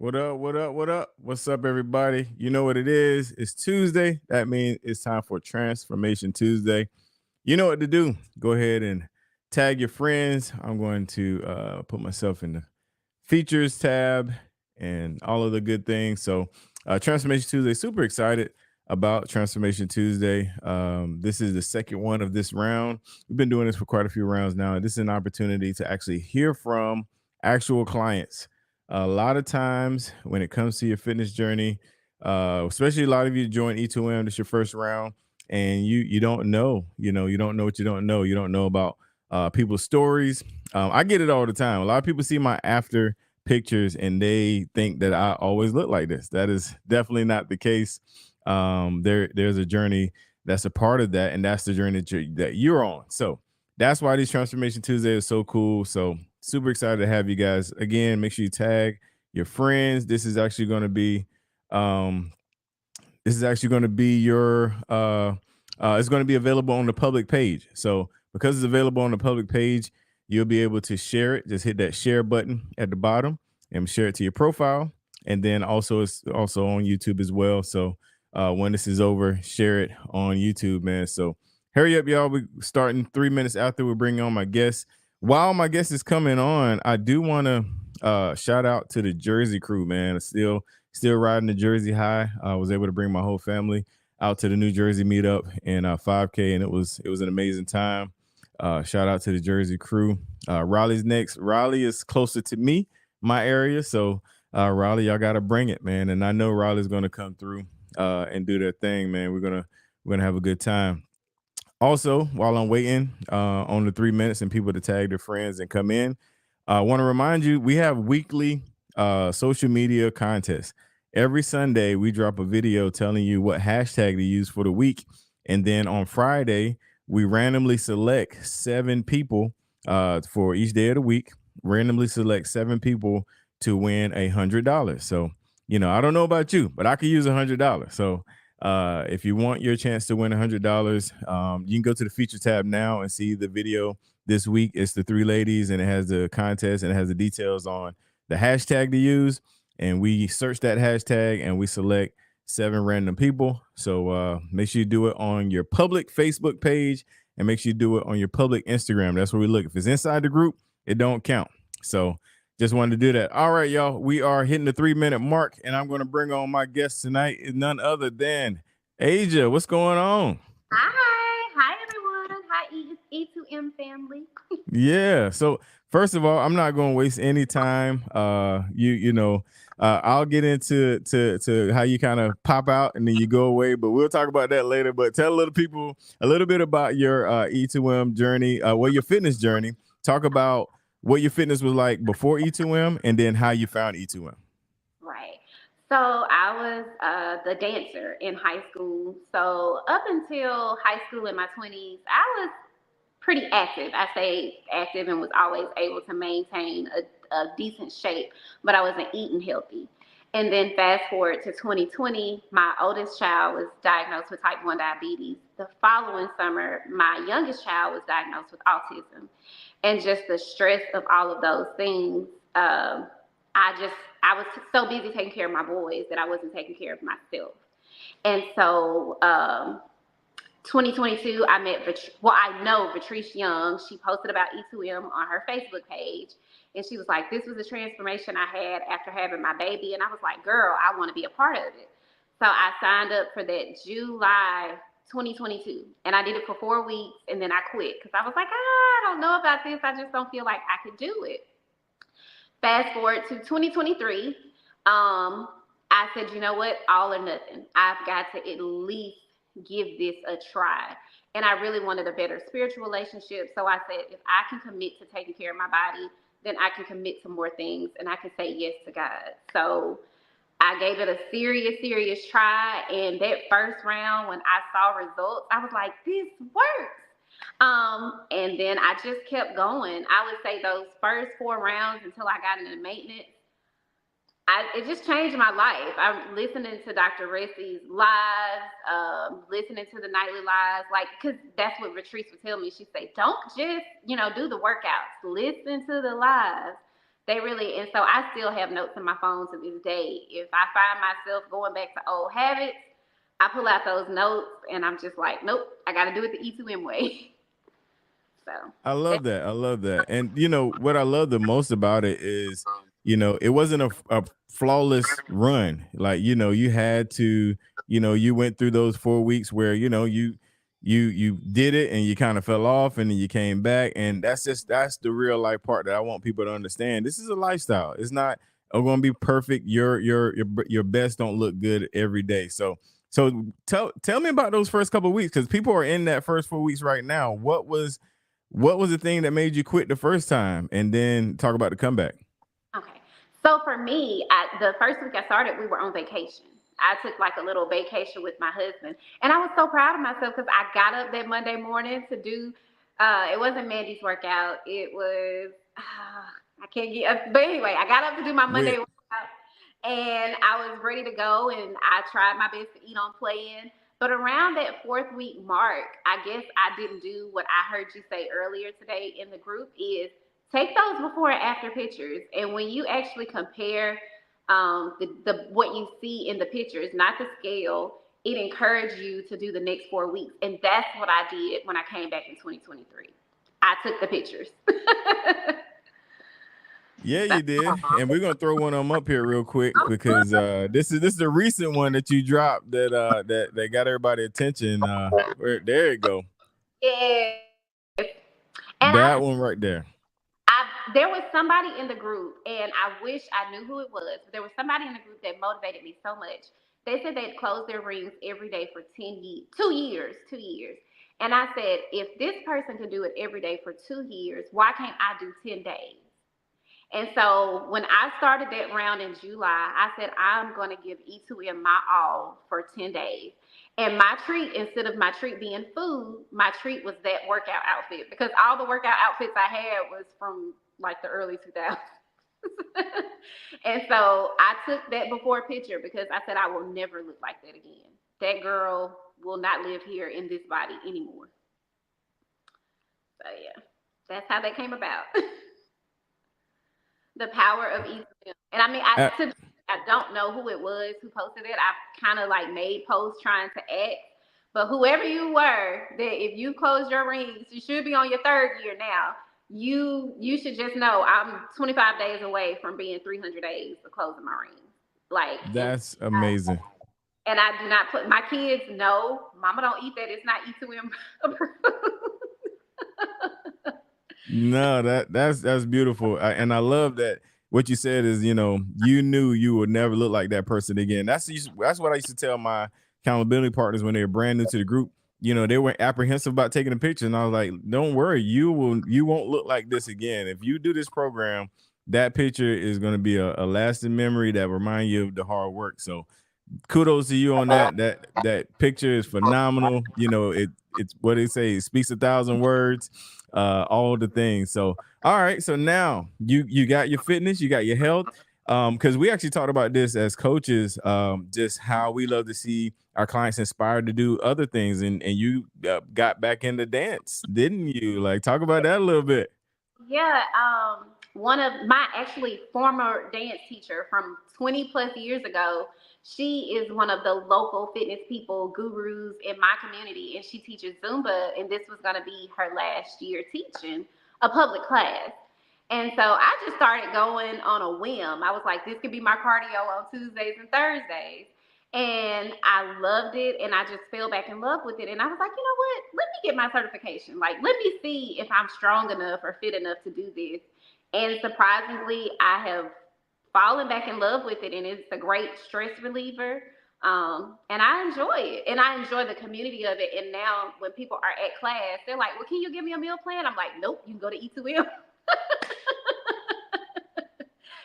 What up? What up? What up? What's up, everybody? You know what it is. It's Tuesday. That means it's time for Transformation Tuesday. You know what to do. Go ahead and tag your friends. I'm going to put myself in the features tab and all of the good things. So, Transformation Tuesday, super excited about Transformation Tuesday. This is the second one of this round. We've been doing this for quite a few rounds now, and this is an opportunity to actually hear from actual clients. A lot of times when it comes to your fitness journey, especially a lot of you join E2M, this is your first round, and you don't know, you don't know what you don't know. You don't know about people's stories. I get it all the time. A lot of people see my after pictures and they think that I always look like this. That is definitely not the case. There's a journey that's a part of that, and that's the journey that you're on. So that's why these Transformation Tuesday is so cool. So super excited to have you guys again. Make sure you tag your friends. Um, this is actually going to be your it's going to be available on the public page. So because it's available on the public page, you'll be able to share it. Just hit that share button at the bottom and share it to your profile. And then also it's also on YouTube as well. So when this is over, share it on YouTube, man. So hurry up, y'all. We're starting 3 minutes after we bring on my guest. While my guest is coming on, I do want to shout out to the Jersey crew, man. Still riding the Jersey high. I was able to bring my whole family out to the New Jersey meetup in 5K, and it was an amazing time. Shout out to the Jersey crew. Raleigh's next. Raleigh is closer to me, my area, so Raleigh, y'all gotta bring it, man. And I know Raleigh's gonna come through and do their thing, man. We're gonna have a good time. Also, while I'm waiting on the 3 minutes and people to tag their friends and come in, I want to remind you we have weekly social media contests. Every Sunday, we drop a video telling you what hashtag to use for the week. And then on Friday, we randomly select 7 people for each day of the week, randomly select 7 people to win $100. So, I don't know about you, but I could use $100. So, if you want your chance to win $100, you can go to the feature tab now and see the video this week. It's the 3 ladies, and it has the contest and it has the details on the hashtag to use. And we search that hashtag and we select 7 random people. So make sure you do it on your public Facebook page and make sure you do it on your public Instagram. That's where we look. If it's inside the group, it don't count. So just wanted to do that. All right, y'all. We are hitting the 3 minute mark, and I'm going to bring on my guest tonight is none other than Asia. What's going on? Hi everyone. Hi E2M family. Yeah. So first of all, I'm not going to waste any time. I'll get into to how you kind of pop out and then you go away, but we'll talk about that later. But tell a little people a little bit about your E2M journey, your fitness journey. Talk about what your fitness was like before E2M and then how you found E2M. Right. So I was the dancer in high school. So up until high school in my 20s, I was pretty active. I stayed active and was always able to maintain a decent shape, but I wasn't eating healthy. And then fast forward to 2020, my oldest child was diagnosed with type 1 diabetes. The following summer, my youngest child was diagnosed with autism. And just the stress of all of those things, I was so busy taking care of my boys that I wasn't taking care of myself. And so 2022, I met, I know Patrice Young. She posted about E2M on her Facebook page. And she was like, this was a transformation I had after having my baby. And I was like, girl, I want to be a part of it. So I signed up for that July 2022. And I did it for 4 weeks and then I quit because I was like, I don't know about this. I just don't feel like I could do it. Fast forward to 2023. I said, you know what? All or nothing. I've got to at least give this a try. And I really wanted a better spiritual relationship. So I said, if I can commit to taking care of my body, then I can commit to more things and I can say yes to God. So I gave it a serious try. And that first round, when I saw results, I was like, this works. And then I just kept going. I would say those first 4 rounds until I got into maintenance, it just changed my life. I'm listening to Dr. Ressi's lives, listening to the nightly lives, because that's what Patrice would tell me. She'd say, don't just, do the workouts. Listen to the lives. They really, and so I still have notes in my phone to this day. If I find myself going back to old habits, I pull out those notes and I'm just like, nope, I got to do it the E2M way. So I love that. I love that. And what I love the most about it is, it wasn't a flawless run. Like, you had to, you went through those 4 weeks where, you did it and you kind of fell off and then you came back. And that's the real life part that I want people to understand. This is a lifestyle. It's not going to be perfect. Your best don't look good every day. So tell me about those first couple of weeks, because people are in that first 4 weeks right now. What was the thing that made you quit the first time, and then talk about the comeback? okay. So for me, the first week I started, we were on vacation. I took like a little vacation with my husband, and I was so proud of myself because I got up that Monday morning to do. It wasn't Mandy's workout. It was I can't get. But anyway, I got up to do my Monday Wait, workout, and I was ready to go, and I tried my best to eat on plan. But around that fourth week mark, I guess I didn't do what I heard you say earlier today in the group is take those before and after pictures. And when you actually compare the what you see in the pictures, not the scale, it encouraged you to do the next 4 weeks. And that's what I did when I came back in 2023. I took the pictures. yeah, you did, and we're gonna throw one of them up here real quick because this is a recent one that you dropped that got everybody attention. There you go, Yes. And that one right there. there was somebody in the group, and I wish I knew who it was, but there was somebody in the group that motivated me so much. They said they'd close their rings every day for 10 years, 2 years, 2 years. And I said, if this person can do it every day for 2 years, why can't I do 10 days? And so when I started that round in July, I said, I'm going to give E2M my all for 10 days. And my treat, instead of my treat being food, my treat was that workout outfit, because all the workout outfits I had was from like the early 2000s. And so I took that before picture because I said, I will never look like that again. That girl will not live here in this body anymore. So yeah, that's how that came about. The power of East. And I mean, Uh, I don't know who it was who posted it. I kind of like made posts trying to act, but whoever you were, that if you closed your rings, you should be on your third year now. You should just know I'm 25 days away from being 300 days of closing my rings. Like, that's amazing. and I do not put my kids know, Mama don't eat that. It's not E2M approved. No, that's beautiful, and I love that. What you said is, you knew you would never look like that person again. That's what I used to tell my accountability partners when they were brand new to the group. They were apprehensive about taking a picture, and I was like, "Don't worry, you won't look like this again. If you do this program, that picture is going to be a lasting memory that remind you of the hard work." So kudos to you on that. That picture is phenomenal. It's what they say, it speaks 1,000 words, all the things. So all right, so now you got your fitness, you got your health. Because we actually talked about this as coaches, just how we love to see our clients inspired to do other things, and you got back into dance, didn't you? Like, talk about that a little bit. Yeah, one of my actually former dance teacher from 20 plus years ago, she is one of the local fitness people, gurus in my community, and she teaches Zumba. And this was going to be her last year teaching a public class. And so I just started going on a whim. I was like, this could be my cardio on Tuesdays and Thursdays. And I loved it, and I just fell back in love with it. And I was like, you know what? Let me get my certification. Like, let me see if I'm strong enough or fit enough to do this. And surprisingly, I have fallen back in love with it, and it's a great stress reliever. And I enjoy it, and I enjoy the community of it. And now, when people are at class, they're like, "Well, can you give me a meal plan?" I'm like, "Nope, you can go to E2M."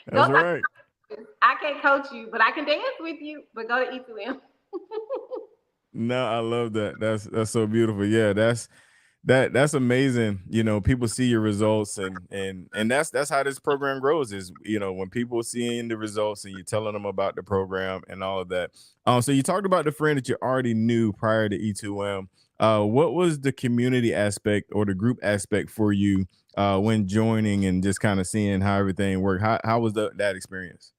That's Go talk. right. I can't coach you, but I can dance with you. But go to E2M. No, I love that. That's so beautiful. Yeah, that's amazing. People see your results, and that's how this program grows. Is when people seeing the results and you're telling them about the program and all of that. So you talked about the friend that you already knew prior to E2M. what was the community aspect or the group aspect for you when joining and just kind of seeing how everything worked? How was that experience?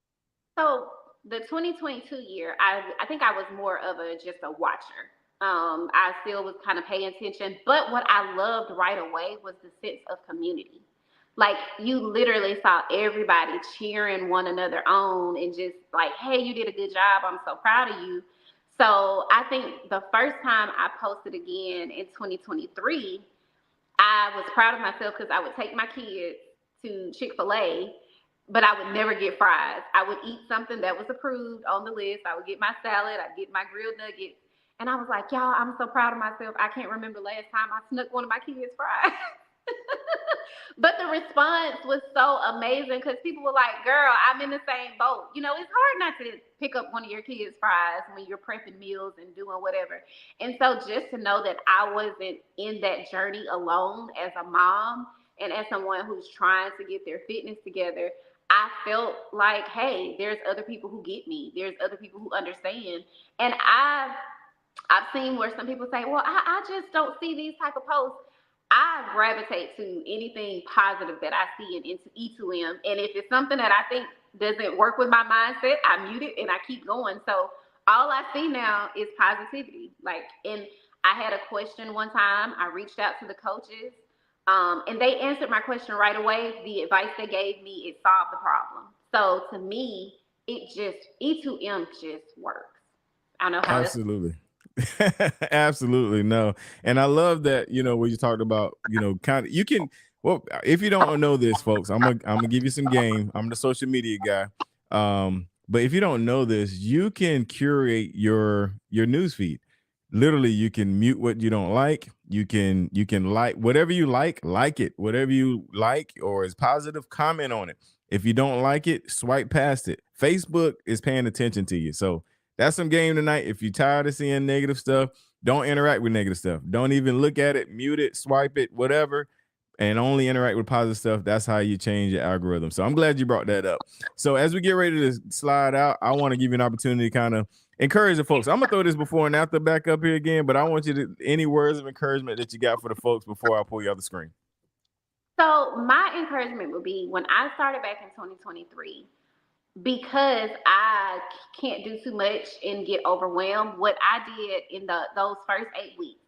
So the 2022 year, I think I was more of a just a watcher. I still was kind of paying attention, but what I loved right away was the sense of community. Like you literally saw everybody cheering one another on and just like, hey, you did a good job. I'm so proud of you. So I think the first time I posted again in 2023, I was proud of myself because I would take my kids to Chick-fil-A, but I would never get fries. I would eat something that was approved on the list. I would get my salad, I'd get my grilled nuggets. And I was like, y'all, I'm so proud of myself. I can't remember last time I snuck one of my kids' fries. But the response was so amazing because people were like, girl, I'm in the same boat. You know, it's hard not to pick up one of your kids' fries when you're prepping meals and doing whatever. And so just to know that I wasn't in that journey alone as a mom and as someone who's trying to get their fitness together, I felt like, hey, there's other people who get me. There's other people who understand. And I've seen where some people say, well, I just don't see these type of posts. I gravitate to anything positive that I see in E2M. And if it's something that I think doesn't work with my mindset, I mute it and I keep going. So all I see now is positivity. Like, and I had a question one time. I reached out to the coaches, and they answered my question right away. The advice they gave me, it solved the problem. So to me, it just, E2M just works. I don't know how else. Absolutely. Absolutely. No. And I love that, when you talked about, kind of you can, well, if you don't know this, folks, I'm gonna give you some game. I'm the social media guy. But if you don't know this, you can curate your news feed. Literally, you can mute what you don't like. You can like whatever you like it. Whatever you like or is positive, comment on it. If you don't like it, swipe past it. Facebook is paying attention to you. So that's some game tonight. If you're tired of seeing negative stuff, don't interact with negative stuff. Don't even look at it, mute it, swipe it, whatever, and only interact with positive stuff. That's how you change your algorithm. So I'm glad you brought that up. So as we get ready to slide out, I want to give you an opportunity to kind of encourage the folks. I'm gonna throw this before and after back up here again, but I want you to any words of encouragement that you got for the folks before I pull you off the screen. So my encouragement would be when I started back in 2023, because I can't do too much and get overwhelmed, what I did in those first 8 weeks,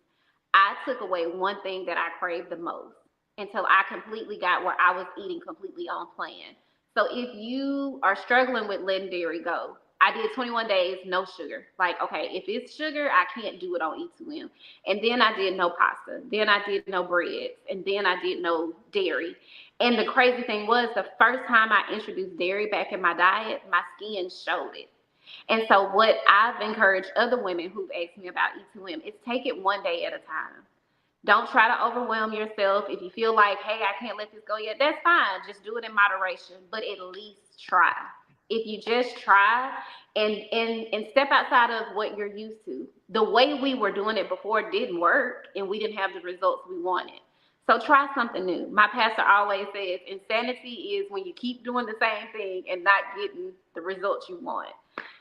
I took away one thing that I craved the most until I completely got where I was eating completely on plan. So if you are struggling with letting dairy go, I did 21 days, no sugar. Like, okay, if it's sugar, I can't do it on E2M. And then I did no pasta. Then I did no breads. And then I did no dairy. And the crazy thing was, the first time I introduced dairy back in my diet, my skin showed it. And so, what I've encouraged other women who've asked me about E2M is take it one day at a time. Don't try to overwhelm yourself. If you feel like, hey, I can't let this go yet, that's fine. Just do it in moderation, but at least try. If you just try and step outside of what you're used to, the way we were doing it before didn't work and we didn't have the results we wanted. So try something new. My pastor always says insanity is when you keep doing the same thing and not getting the results you want.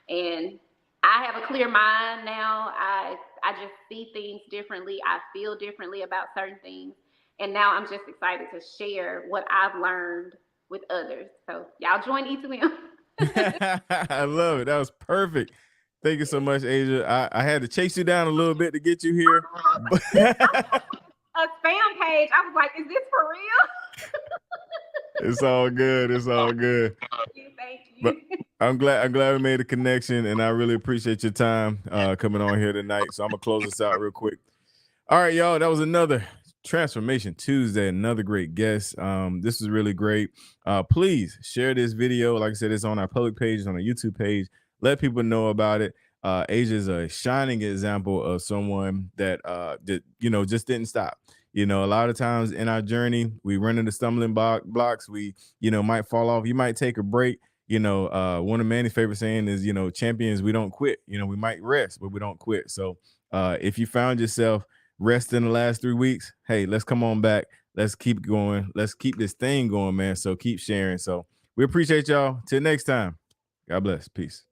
And I have a clear mind now. I just see things differently. I feel differently about certain things. And now I'm just excited to share what I've learned with others. So y'all join E2M. I love it. That was perfect. Thank you so much, Asia. I had to chase you down a little bit to get you here. But A spam page. I was like, is this for real? it's all good. It's all good. Thank you. But I'm glad we made a connection, and I really appreciate your time coming on here tonight. So I'm gonna close this out real quick. All right, y'all. That was another Transformation Tuesday. Another great guest. This is really great. Please share this video. Like I said, it's on our public page, it's on our YouTube page. Let people know about it. Asia is a shining example of someone that just didn't stop. A lot of times in our journey, we run into stumbling blocks. We, might fall off. You might take a break. One of Manny's favorite saying is, champions, we don't quit. We might rest, but we don't quit. So if you found yourself resting the last 3 weeks, hey, let's come on back. Let's keep going. Let's keep this thing going, man. So keep sharing. So we appreciate y'all. Till next time. God bless. Peace.